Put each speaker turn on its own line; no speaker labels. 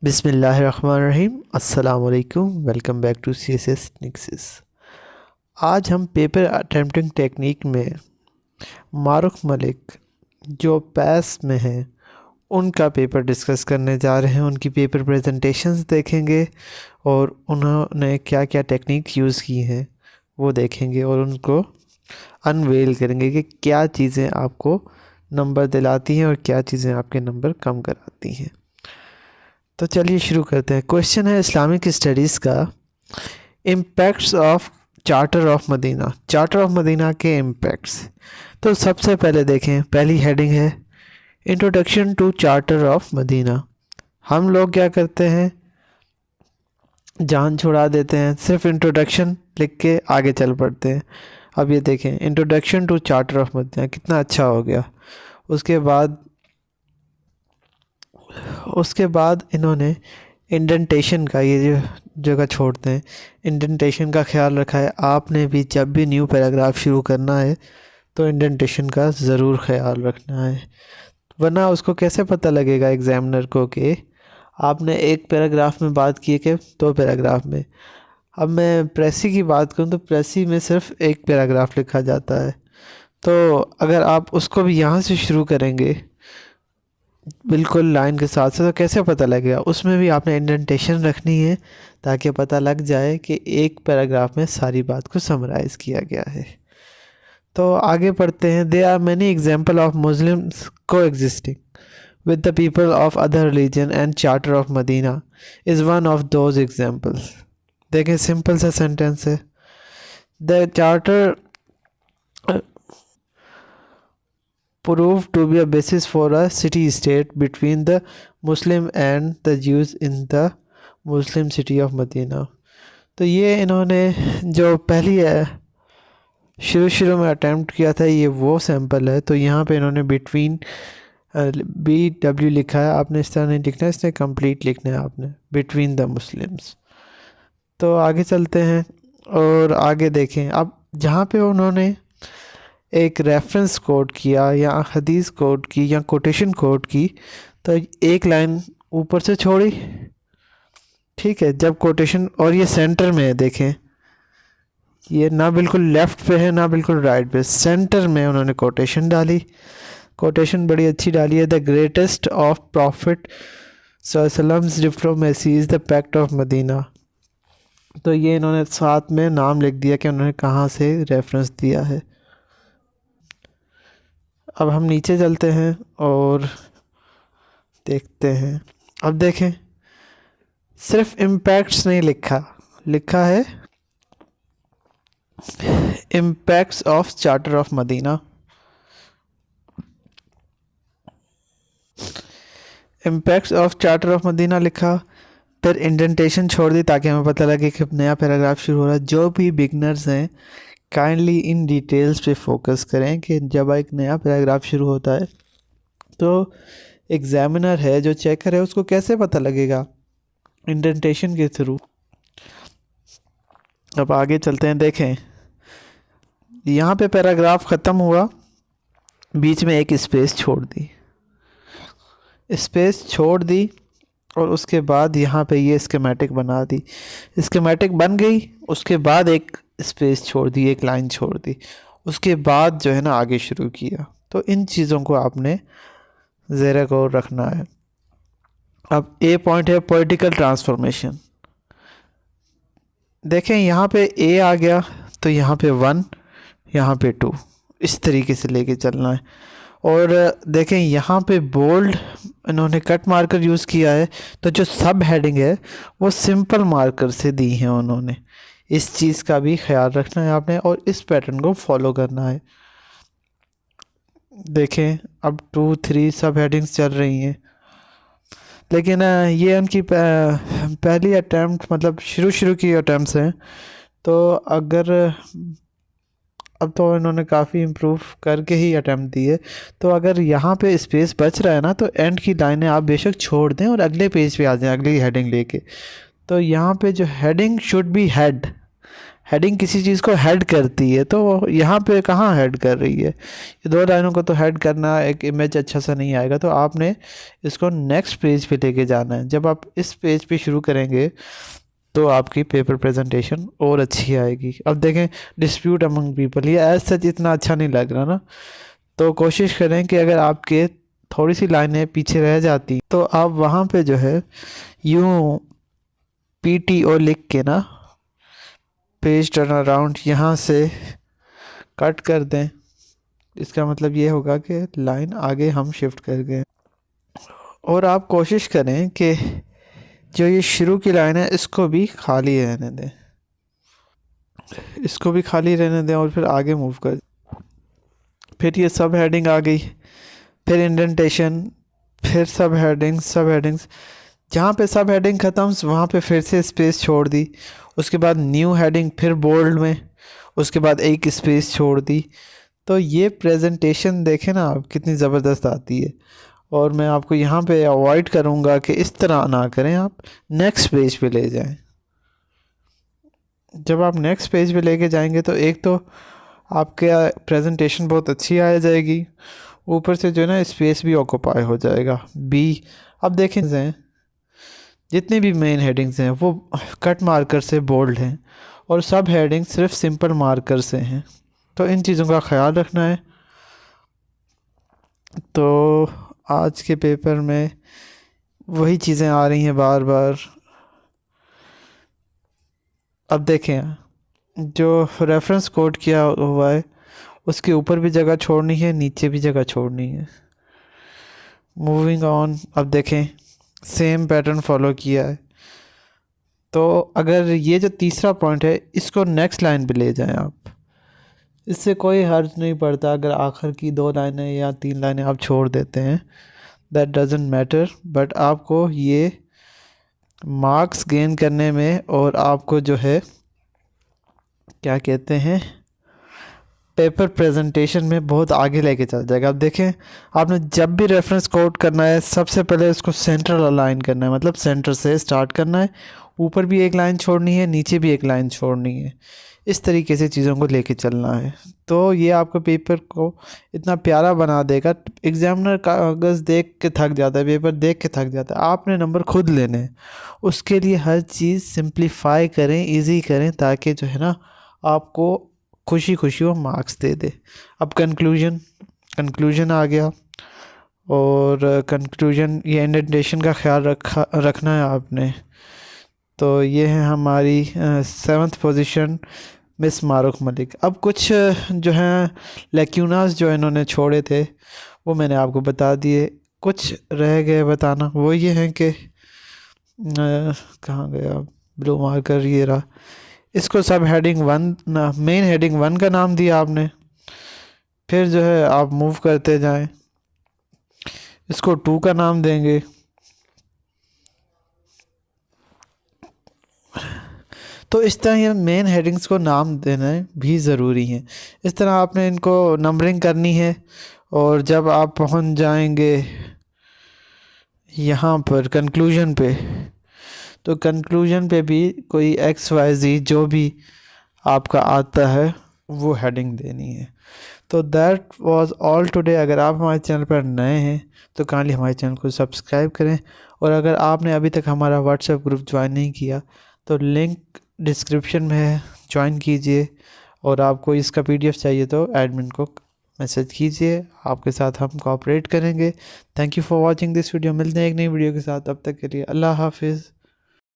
बिस्मिल्लाहिर्रहमानिर्रहीम। अस्सलाम वालेकुम। Welcome back to CSS techniques. आज हम पेपर अटेम्प्टिंग टेक्निक में मारुख मलिक जो पैस में हैं उनका पेपर डिस्कस करने जा रहे हैं। उनकी पेपर प्रेजेंटेशंस देखेंगे और उन्होंने क्या क्या टेक्निक यूज़ की हैं वो देखेंगे और उनको अनवेल करेंगे कि क्या चीज़ें आपको नंबर दिलाती हैं और क्या चीज़ें आपके नंबर कम कराती हैं। तो चलिए शुरू करते हैं। क्वेश्चन है इस्लामिक स्टडीज़ का impacts of charter of Medina. Charter of Medina के इम्पैक्ट्स। तो सबसे पहले देखें, पहली हेडिंग है introduction to charter of Medina. हम लोग क्या करते हैं, जान छुड़ा देते हैं, सिर्फ इंट्रोडक्शन लिख के आगे चल पड़ते हैं। अब ये देखें, introduction to charter of Medina कितना अच्छा हो गया। उसके बाद इन्होंने इंडेंटेशन का, ये जो जगह छोड़ते हैं, इंडेंटेशन का ख्याल रखा है। आपने भी जब भी न्यू पैराग्राफ शुरू करना है तो इंडेंटेशन का ज़रूर ख्याल रखना है, वरना उसको कैसे पता लगेगा एग्ज़ामिनर को कि आपने एक पैराग्राफ में बात की है कि दो पैराग्राफ में। अब मैं प्रेसी की बात करूं तो प्रेसी में सिर्फ एक पैराग्राफ लिखा जाता है, तो अगर आप उसको भी यहाँ से शुरू करेंगे बिल्कुल लाइन के साथ से, तो कैसे पता लगेगा। उसमें भी आपने इंडेंटेशन रखनी है ताकि पता लग जाए कि एक पैराग्राफ में सारी बात को समराइज किया गया है। तो आगे पढ़ते हैं। There are many example of Muslims coexisting with the people of other religion and charter of Medina is one of those examples। देखें, सिंपल सा सेंटेंस है। The charter proved to be a basis for a city state between the Muslim and the Jews in the Muslim city of Medina। तो ये इन्होंने जो पहली है शुरू में अटैम्प्ट किया था, ये वो सैम्पल है। तो यहाँ पे इन्होंने बिटवीन BW लिखा है, आपने इस तरह नहीं लिखना है, इसने कंप्लीट लिखना है आपने, बिटवीन द मुस्लिम्स। तो आगे चलते हैं और आगे देखें। अब जहाँ पे उन्होंने एक रेफरेंस कोट किया या हदीस कोट की या कोटेशन कोट की, तो एक लाइन ऊपर से छोड़ी, ठीक है। जब कोटेशन, और ये सेंटर में है, देखें ये ना बिल्कुल लेफ़्ट पे है ना बिल्कुल राइट पे, सेंटर में उन्होंने कोटेशन डाली। कोटेशन बड़ी अच्छी डाली है। द ग्रेटेस्ट ऑफ प्रॉफिट सल्लल्लाहु diplomacy is the pact of Medina. तो ये इन्होंने साथ में नाम लिख दिया कि उन्होंने कहाँ से रेफरेंस दिया है। अब हम नीचे चलते हैं और देखते हैं। अब देखें, सिर्फ इम्पैक्ट्स नहीं लिखा है impacts of charter of Medina. Impacts of charter of Medina लिखा, फिर इंडेंटेशन छोड़ दी ताकि हमें पता लगे कि नया पैराग्राफ शुरू हो रहा है। जो भी बिगनर्स हैं काइंडली इन डिटेल्स पे फोकस करें कि जब एक नया पैराग्राफ शुरू होता है तो एग्जामिनर है जो चेकर है उसको कैसे पता लगेगा, इंडेंटेशन के थ्रू। अब आगे चलते हैं। देखें, यहाँ पे पैराग्राफ ख़त्म हुआ, बीच में एक स्पेस छोड़ दी और उसके बाद यहाँ पे ये स्कीमेटिक बना दी। स्कीमेटिक बन गई, उसके बाद एक स्पेस छोड़ दी, एक लाइन छोड़ दी, उसके बाद जो है ना आगे शुरू किया। तो इन चीज़ों को आपने ज़ेरे गौर रखना है। अब ए पॉइंट है पॉलिटिकल ट्रांसफॉर्मेशन। देखें यहाँ पे ए आ गया तो यहाँ पे 1, यहाँ पे 2, इस तरीके से लेके चलना है। और देखें यहाँ पे बोल्ड इन्होंने कट मार्कर यूज़ किया है, तो जो सब हेडिंग है वो सिंपल मार्कर से दी है उन्होंने। इस चीज़ का भी ख्याल रखना है आपने और इस पैटर्न को फॉलो करना है। देखें, अब 2, 3 सब हेडिंग्स चल रही हैं, लेकिन ये उनकी पहली अटैम्प्ट, मतलब शुरू की अटैम्प्ट्स हैं। तो अगर अब तो इन्होंने काफ़ी इम्प्रूव करके ही अटैम्प्ट दी है। तो अगर यहाँ पे स्पेस बच रहा है ना, तो एंड की लाइनें आप बेशक छोड़ दें और अगले पेज पे आ जाएं अगली हेडिंग लेके। तो यहाँ पे जो हेडिंग शुड बी हेडिंग किसी चीज़ को हेड करती है, तो यहाँ पे कहाँ हेड कर रही है? ये दो लाइनों को तो हेड करना, एक इमेज अच्छा सा नहीं आएगा, तो आपने इसको नेक्स्ट पेज पे लेके जाना है। जब आप इस पेज पे शुरू करेंगे तो आपकी पेपर प्रेजेंटेशन और अच्छी आएगी। अब देखें, डिस्प्यूट अमंग पीपल, ये एज सच इतना अच्छा नहीं लग रहा ना, तो कोशिश करें कि अगर आपके थोड़ी सी लाइनें पीछे रह जाती तो आप वहाँ पे जो है यूँ PTO लिख के ना, पेज टर्न अराउंड, यहाँ से कट कर दें। इसका मतलब ये होगा कि लाइन आगे हम शिफ्ट कर गए। और आप कोशिश करें कि जो ये शुरू की लाइन है इसको भी खाली रहने दें, इसको भी खाली रहने दें और फिर आगे मूव कर। फिर ये सब हेडिंग आ गई, फिर इंडेंटेशन, फिर सब हेडिंग्स, सब हेडिंग्स। जहाँ पे सब हेडिंग ख़त्म वहाँ पे फिर से स्पेस छोड़ दी। उसके बाद न्यू हेडिंग, फिर बोल्ड में, उसके बाद एक स्पेस छोड़ दी। तो ये प्रेजेंटेशन देखें ना आप कितनी ज़बरदस्त आती है। और मैं आपको यहाँ पे अवॉइड करूँगा कि इस तरह ना करें, आप नेक्स्ट पेज पे ले जाएं। जब आप नेक्स्ट पेज पे लेके जाएंगे तो एक तो आपके प्रेजेंटेशन बहुत अच्छी आ जाएगी, ऊपर से जो है ना स्पेस भी ऑक्यूपाई हो जाएगा। बी, अब देखें जितनी भी मेन हेडिंग्स हैं वो कट मार्कर से बोल्ड हैं और सब हेडिंग सिर्फ सिंपल मार्कर से हैं, तो इन चीज़ों का ख्याल रखना है। तो आज के पेपर में वही चीज़ें आ रही हैं बार बार। अब देखें, जो रेफरेंस कोड किया हुआ है उसके ऊपर भी जगह छोड़नी है, नीचे भी जगह छोड़नी है। मूविंग ऑन, अब देखें सेम पैटर्न फॉलो किया है। तो अगर ये जो तीसरा पॉइंट है इसको नेक्स्ट लाइन पे ले जाएं आप, इससे कोई हर्ज नहीं पड़ता अगर आखिर की 2 लाइनें या 3 लाइनें आप छोड़ देते हैं, दैट डजेंट मैटर। बट आपको ये मार्क्स गेन करने में और आपको जो है क्या कहते हैं पेपर प्रेजेंटेशन में बहुत आगे लेके चल जाएगा। अब देखें, आपने जब भी रेफरेंस कोट करना है सबसे पहले उसको सेंट्रल अलाइन करना है, मतलब सेंटर से स्टार्ट करना है, ऊपर भी एक लाइन छोड़नी है, नीचे भी एक लाइन छोड़नी है। इस तरीके से चीज़ों को लेके चलना है, तो ये आपको पेपर को इतना प्यारा बना देगा। एग्जामिनर कागज़ देख के थक जाता है, पेपर देख के थक जाता है, आपने नंबर खुद लेने हैं। उसके लिए हर चीज़ सिंप्लीफाई करें, इजी करें, ताकि जो है ना आपको खुशी खुशी वो मार्क्स दे दे। अब कंक्लूजन आ गया, और कंक्लूजन ये इंडेंटेशन का ख्याल रखना है आपने। तो ये है हमारी 7th position miss Marukh Malik. अब कुछ जो हैं लेक्यूनास जो इन्होंने छोड़े थे वो मैंने आपको बता दिए, कुछ रह गए बताना। वो ये हैं कि कहाँ गया ब्लू मार्कर, ये रहा। इसको सब हेडिंग 1, मेन हेडिंग 1 का नाम दिया आपने, फिर जो है आप मूव करते जाएं, इसको 2 का नाम देंगे, तो इस तरह ये मेन हेडिंग्स को नाम देना भी ज़रूरी है। इस तरह आपने इनको नंबरिंग करनी है। और जब आप पहुंच जाएंगे यहाँ पर कंक्लूजन पे, तो कंक्लूजन पे भी कोई XYZ जो भी आपका आता है वो हेडिंग देनी है। तो दैट वाज ऑल टुडे। अगर आप हमारे चैनल पर नए हैं तो काइंडली हमारे चैनल को सब्सक्राइब करें, और अगर आपने अभी तक हमारा व्हाट्सएप ग्रुप ज्वाइन नहीं किया तो लिंक डिस्क्रिप्शन में है, ज्वाइन कीजिए। और आपको इसका PDF चाहिए तो एडमिन को मैसेज कीजिए, आपके साथ हम कोऑपरेट करेंगे। Thank you for watching this video. मिलते हैं एक नई वीडियो के साथ, तब तक के लिए अल्लाह हाफिज़।